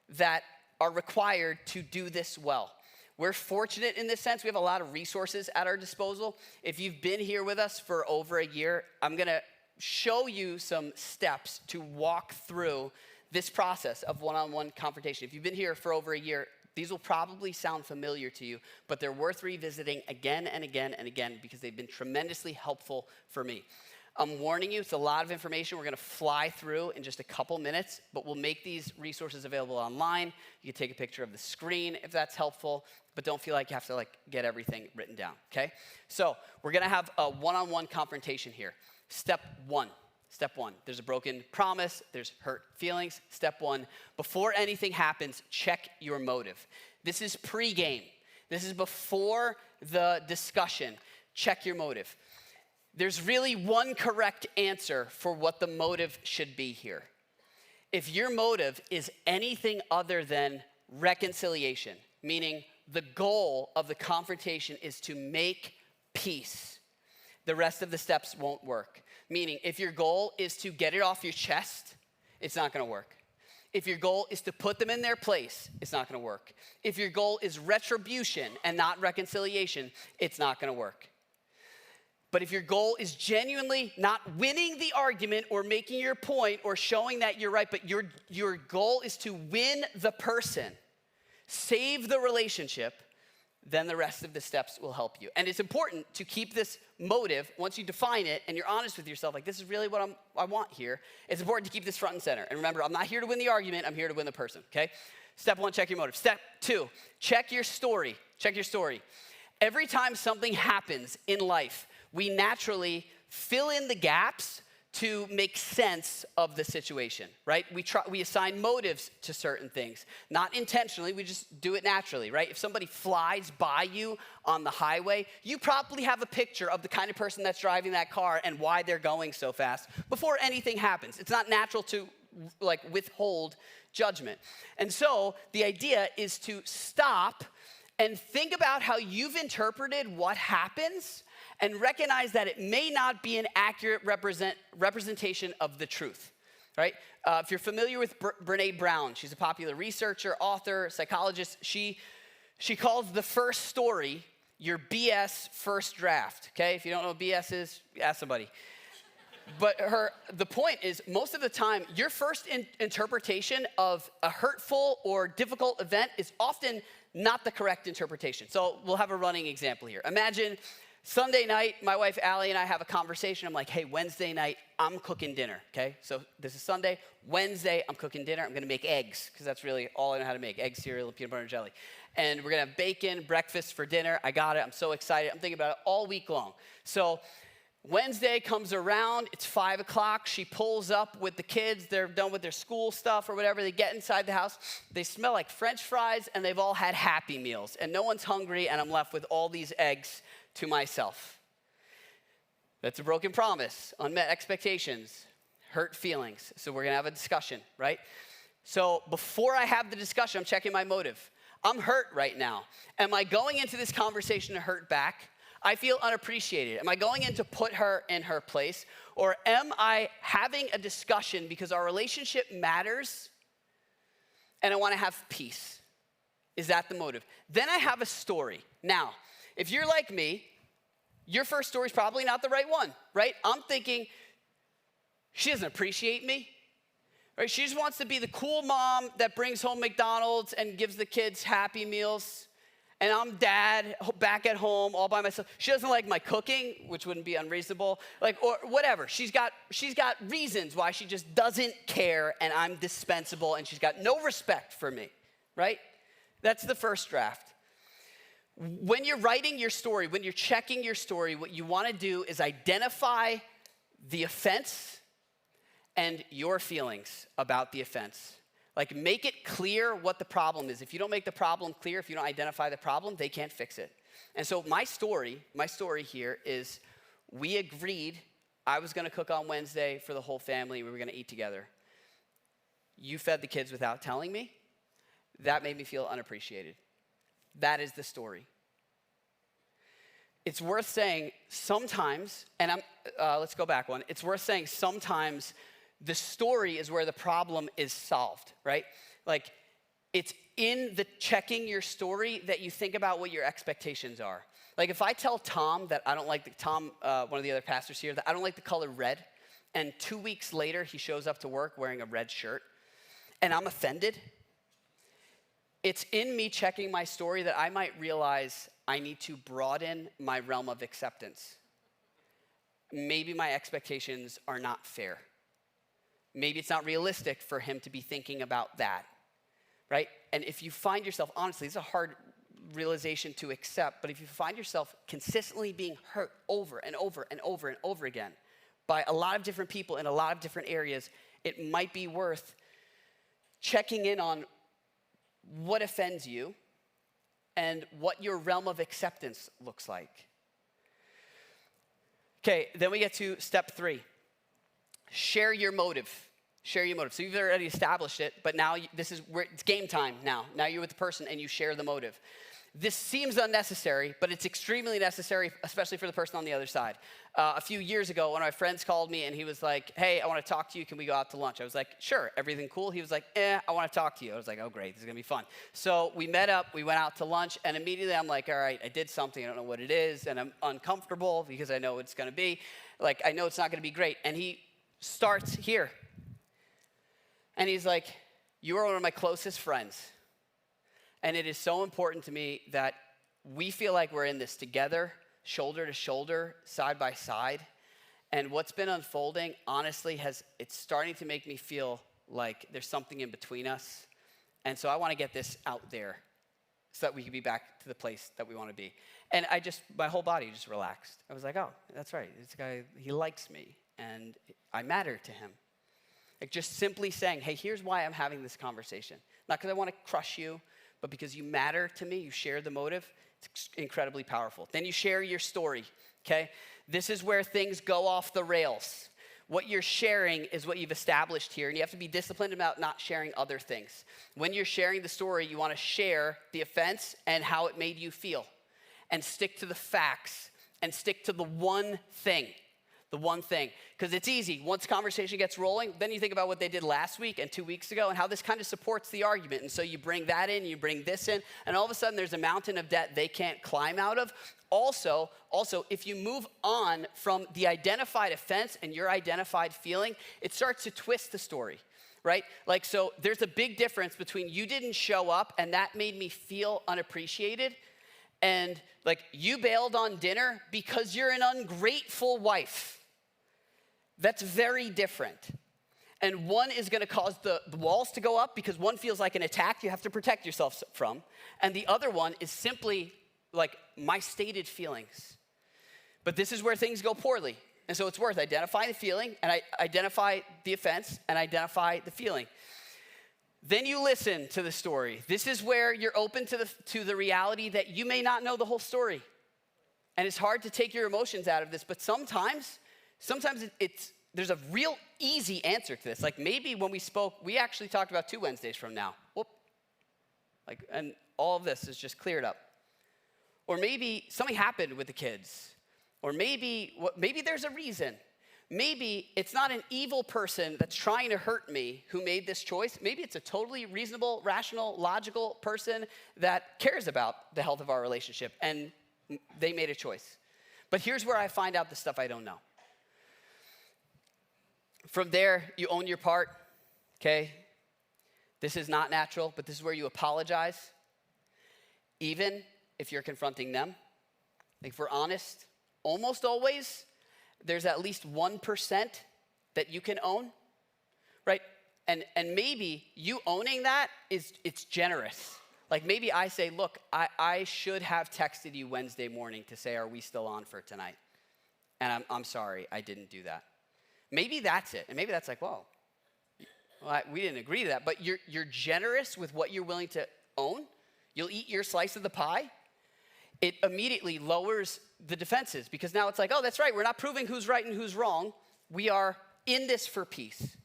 that are required to do this well. We're fortunate in this sense. We have a lot of resources at our disposal. If you've been here with us for over a year, I'm gonna show you some steps to walk through this process of one-on-one confrontation. If you've been here for over a year, these will probably sound familiar to you, but they're worth revisiting again and again and again because they've been tremendously helpful for me. I'm warning you, it's a lot of information we're gonna fly through in just a couple minutes, but we'll make these resources available online. You can take a picture of the screen if that's helpful, but don't feel like you have to get everything written down, okay? So we're gonna have a one-on-one confrontation here. Step one, there's a broken promise, there's hurt feelings. Step one, before anything happens, check your motive. This is pre-game. This is before the discussion. Check your motive. There's really one correct answer for what the motive should be here. If your motive is anything other than reconciliation, meaning the goal of the confrontation is to make peace, the rest of the steps won't work. Meaning, if your goal is to get it off your chest, it's not gonna work. If your goal is to put them in their place, it's not gonna work. If your goal is retribution and not reconciliation, it's not gonna work. But if your goal is genuinely not winning the argument or making your point or showing that you're right, but your goal is to win the person, save the relationship, then the rest of the steps will help you. And it's important to keep this motive, once you define it and you're honest with yourself, like this is really what I want here, it's important to keep this front and center. And remember, I'm not here to win the argument, I'm here to win the person, okay? Step one, check your motive. Step two, check your story. Check your story. Every time something happens in life, we naturally fill in the gaps to make sense of the situation, right? We assign motives to certain things. Not intentionally, we just do it naturally, right? If somebody flies by you on the highway, you probably have a picture of the kind of person that's driving that car and why they're going so fast before anything happens. It's not natural to withhold judgment. And so the idea is to stop and think about how you've interpreted what happens and recognize that it may not be an accurate representation of the truth, right? If you're familiar with Brené Brown, she's a popular researcher, author, psychologist. She calls the first story your BS first draft, okay? If you don't know what BS is, ask somebody. But the point is, most of the time, your first interpretation of a hurtful or difficult event is often not the correct interpretation. So we'll have a running example here. Imagine Sunday night, my wife Allie and I have a conversation. I'm like, hey, Wednesday night, I'm cooking dinner, okay? So this is Sunday. Wednesday, I'm cooking dinner. I'm gonna make eggs, because that's really all I know how to make, egg cereal, and peanut butter and jelly. And we're gonna have bacon, breakfast for dinner. I got it, I'm so excited. I'm thinking about it all week long. So Wednesday comes around, it's 5 o'clock, she pulls up with the kids, they're done with their school stuff or whatever, they get inside the house, they smell like French fries and they've all had Happy Meals and no one's hungry and I'm left with all these eggs to myself. That's a broken promise, unmet expectations, hurt feelings. So we're gonna have a discussion, right? So before I have the discussion, I'm checking my motive. I'm hurt right now. Am I going into this conversation to hurt back? I feel unappreciated. Am I going in to put her in her place? Or am I having a discussion because our relationship matters and I want to have peace? Is that the motive? Then I have a story. Now, if you're like me, your first story is probably not the right one, right? I'm thinking, she doesn't appreciate me, right? She just wants to be the cool mom that brings home McDonald's and gives the kids Happy Meals. And I'm dad back at home all by myself. She doesn't like my cooking, which wouldn't be unreasonable, or whatever. She's got reasons why she just doesn't care and I'm dispensable and she's got no respect for me, right? That's the first draft. When you're writing your story, when you're checking your story, what you want to do is identify the offense and your feelings about the offense. Like, make it clear what the problem is. If you don't make the problem clear, if you don't identify the problem, they can't fix it. And so my story here is we agreed I was gonna cook on Wednesday for the whole family. We were gonna eat together. You fed the kids without telling me. That made me feel unappreciated. That is the story. It's worth saying sometimes, and let's go back one. It's worth saying sometimes the story is where the problem is solved, right? Like, it's in the checking your story that you think about what your expectations are. Like, if I tell Tom that I don't like one of the other pastors here, that I don't like the color red, and 2 weeks later he shows up to work wearing a red shirt, and I'm offended, it's in me checking my story that I might realize I need to broaden my realm of acceptance. Maybe my expectations are not fair. Maybe it's not realistic for him to be thinking about that, right? And if you find yourself, honestly, it's a hard realization to accept, but if you find yourself consistently being hurt over and over and over and over again by a lot of different people in a lot of different areas, it might be worth checking in on what offends you and what your realm of acceptance looks like. Okay, then we get to step 3. Share your motive. Share your motive. So you've already established it, but now this is where it's game time now. Now you're with the person and you share the motive. This seems unnecessary, but it's extremely necessary, especially for the person on the other side. A few years ago, one of my friends called me and he was like, hey, I want to talk to you. Can we go out to lunch? I was like, sure. Everything cool? He was like, I want to talk to you. I was like, oh, great. This is going to be fun. So we met up. We went out to lunch. And immediately I'm like, all right, I did something. I don't know what it is. And I'm uncomfortable because I know what it's going to be. Like, I know it's not going to be great. And he starts here. And he's like, you are one of my closest friends. And it is so important to me that we feel like we're in this together, shoulder to shoulder, side by side. And what's been unfolding, honestly, it's starting to make me feel like there's something in between us. And so I want to get this out there so that we can be back to the place that we want to be. And my whole body just relaxed. I was like, oh, that's right. This guy, he likes me and I matter to him. Like, just simply saying, hey, here's why I'm having this conversation. Not because I want to crush you, but because you matter to me, you share the motive. It's incredibly powerful. Then you share your story, okay? This is where things go off the rails. What you're sharing is what you've established here, and you have to be disciplined about not sharing other things. When you're sharing the story, you want to share the offense and how it made you feel, and stick to the facts, and stick to the one thing. The one thing, because it's easy. Once conversation gets rolling, then you think about what they did last week and 2 weeks ago and how this kind of supports the argument. And so you bring that in, you bring this in, and all of a sudden there's a mountain of debt they can't climb out of. Also, if you move on from the identified offense and your identified feeling, it starts to twist the story, right? Like, so there's a big difference between you didn't show up and that made me feel unappreciated, and like, you bailed on dinner because you're an ungrateful wife. That's very different. And one is going to cause the walls to go up because one feels like an attack you have to protect yourself from. And the other one is simply like my stated feelings. But this is where things go poorly. And so it's worth identifying the feeling, and identify the offense, and identify the feeling. Then you listen to the story. This is where you're open to the reality that you may not know the whole story. And it's hard to take your emotions out of this, but sometimes there's a real easy answer to this. Like maybe when we spoke, we actually talked about 2 Wednesdays from now. Whoop. And all of this is just cleared up. Or maybe something happened with the kids. Or maybe there's a reason. Maybe it's not an evil person that's trying to hurt me who made this choice. Maybe it's a totally reasonable, rational, logical person that cares about the health of our relationship, and they made a choice. But here's where I find out the stuff I don't know. From there, you own your part, okay? This is not natural, but this is where you apologize, even if you're confronting them. Like if we're honest, almost always, there's at least 1% that you can own, right? And maybe you owning that it's generous. Like maybe I say, look, I should have texted you Wednesday morning to say, are we still on for tonight? And I'm sorry, I didn't do that. Maybe that's it. And maybe that's like, well, we didn't agree to that. But you're generous with what you're willing to own. You'll eat your slice of the pie. It immediately lowers the defenses because now it's like, oh, that's right. We're not proving who's right and who's wrong. We are in this for peace.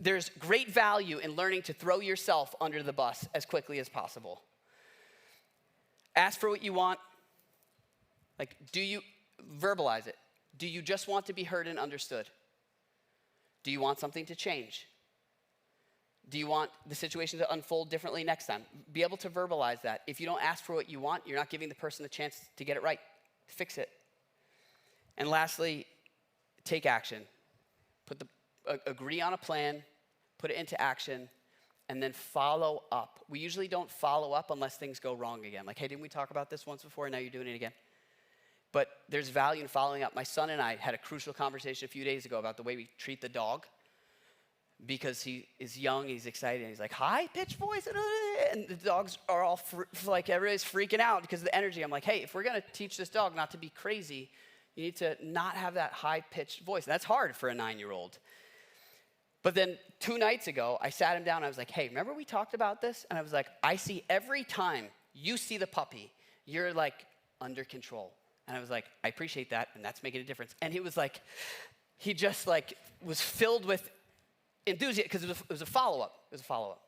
There's great value in learning to throw yourself under the bus as quickly as possible. Ask for what you want. Like, do you verbalize it? Do you just want to be heard and understood? Do you want something to change? Do you want the situation to unfold differently next time? Be able to verbalize that. If you don't ask for what you want, you're not giving the person the chance to get it right. Fix it. And lastly, take action. Agree on a plan, put it into action, and then follow up. We usually don't follow up unless things go wrong again. Like, hey, didn't we talk about this once before and now you're doing it again? But there's value in following up. My son and I had a crucial conversation a few days ago about the way we treat the dog because he is young, he's excited, and he's like, high-pitched voice, and the dogs are all, like, everybody's freaking out because of the energy. I'm like, hey, if we're going to teach this dog not to be crazy, you need to not have that high-pitched voice. And that's hard for a 9-year-old. But then 2 nights ago, I sat him down and I was like, hey, remember we talked about this? And I was like, I see every time you see the puppy, you're like under control. And I was like, I appreciate that, and that's making a difference. And he was like, he just like was filled with enthusiasm because it was a follow-up. It was a follow-up.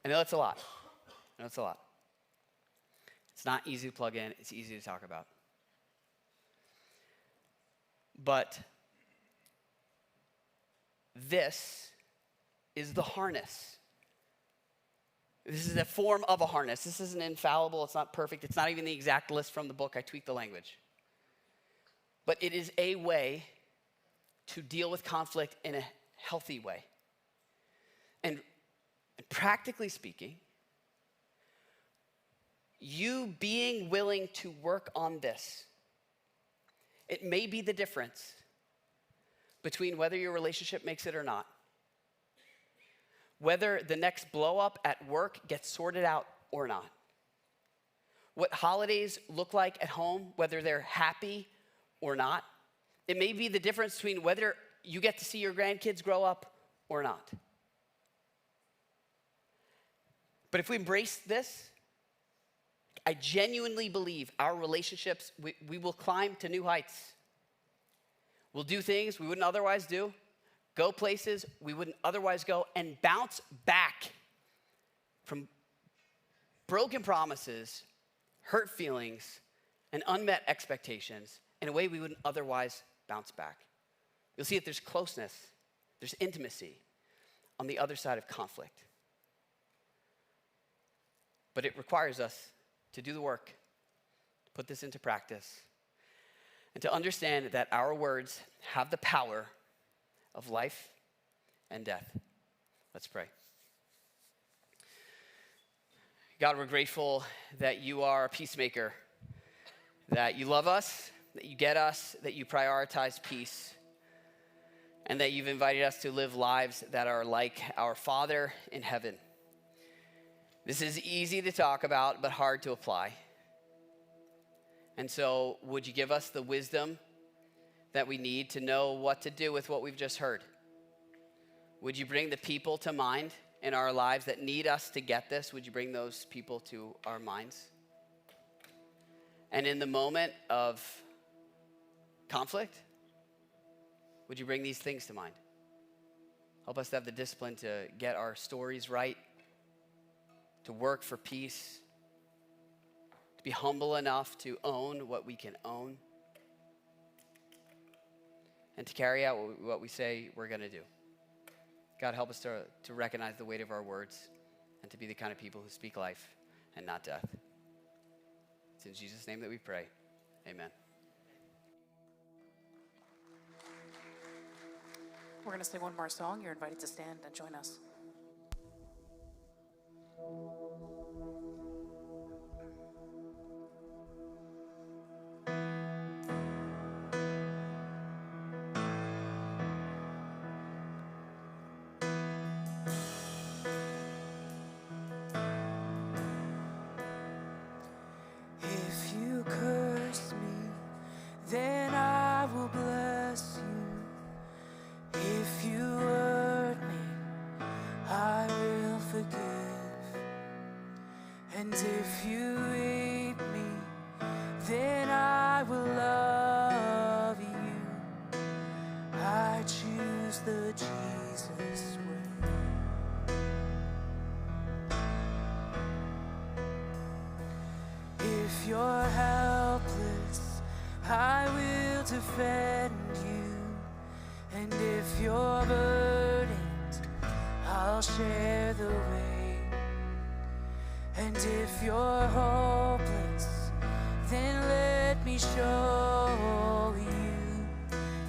I know that's a lot. It's not easy to plug in. It's easy to talk about. But this is the harness. This is a form of a harness. This isn't infallible. It's not perfect. It's not even the exact list from the book. I tweaked the language. But it is a way to deal with conflict in a healthy way. And practically speaking, you being willing to work on this, it may be the difference between whether your relationship makes it or not. Whether the next blow up at work gets sorted out or not. What holidays look like at home, whether they're happy or not. It may be the difference between whether you get to see your grandkids grow up or not. But if we embrace this, I genuinely believe our relationships, we will climb to new heights. We'll do things we wouldn't otherwise do, go places we wouldn't otherwise go, and bounce back from broken promises, hurt feelings, and unmet expectations in a way we wouldn't otherwise bounce back. You'll see that there's closeness, there's intimacy on the other side of conflict. But it requires us to do the work, to put this into practice, and to understand that our words have the power of life and death. Let's pray. God, we're grateful that you are a peacemaker, that you love us, that you get us, that you prioritize peace, and that you've invited us to live lives that are like our Father in heaven. This is easy to talk about, but hard to apply. And so would you give us the wisdom that we need to know what to do with what we've just heard? Would you bring the people to mind in our lives that need us to get this? Would you bring those people to our minds? And in the moment of conflict, would you bring these things to mind? Help us to have the discipline to get our stories right, to work for peace, to be humble enough to own what we can own, and to carry out what we say we're going to do. God, help us to recognize the weight of our words and to be the kind of people who speak life and not death. It's in Jesus' name that we pray. Amen. We're going to sing one more song. You're invited to stand and join us. If you curse me, then I will bless you. If you hurt me, I will forgive. And if you hate me, then I will love you. I choose the Jesus way. If you're helpless, I will defend you. And if you're burdened, I'll share the weight. And if you're hopeless, then let me show you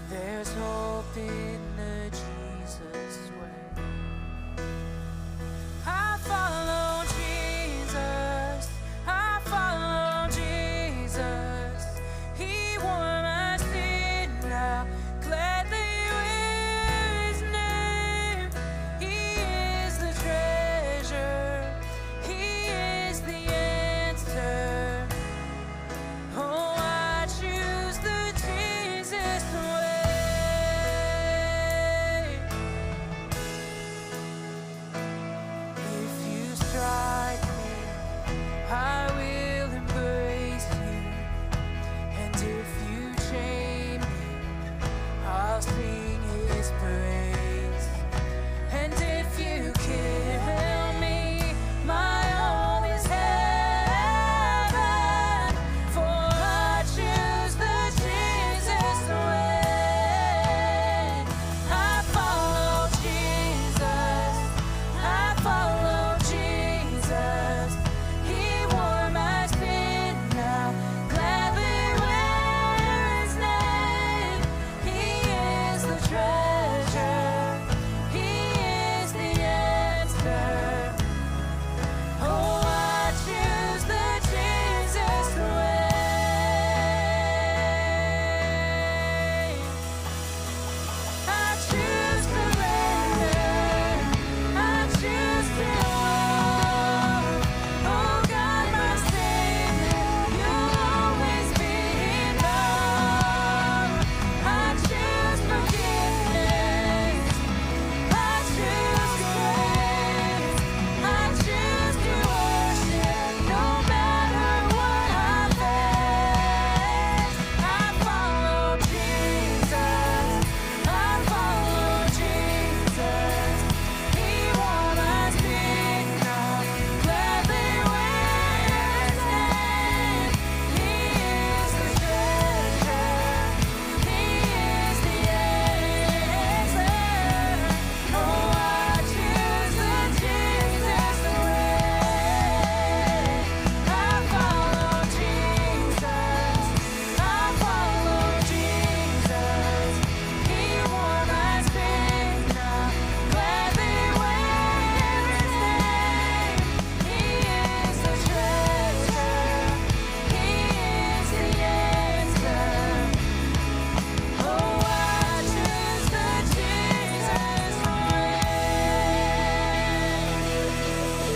there's hope in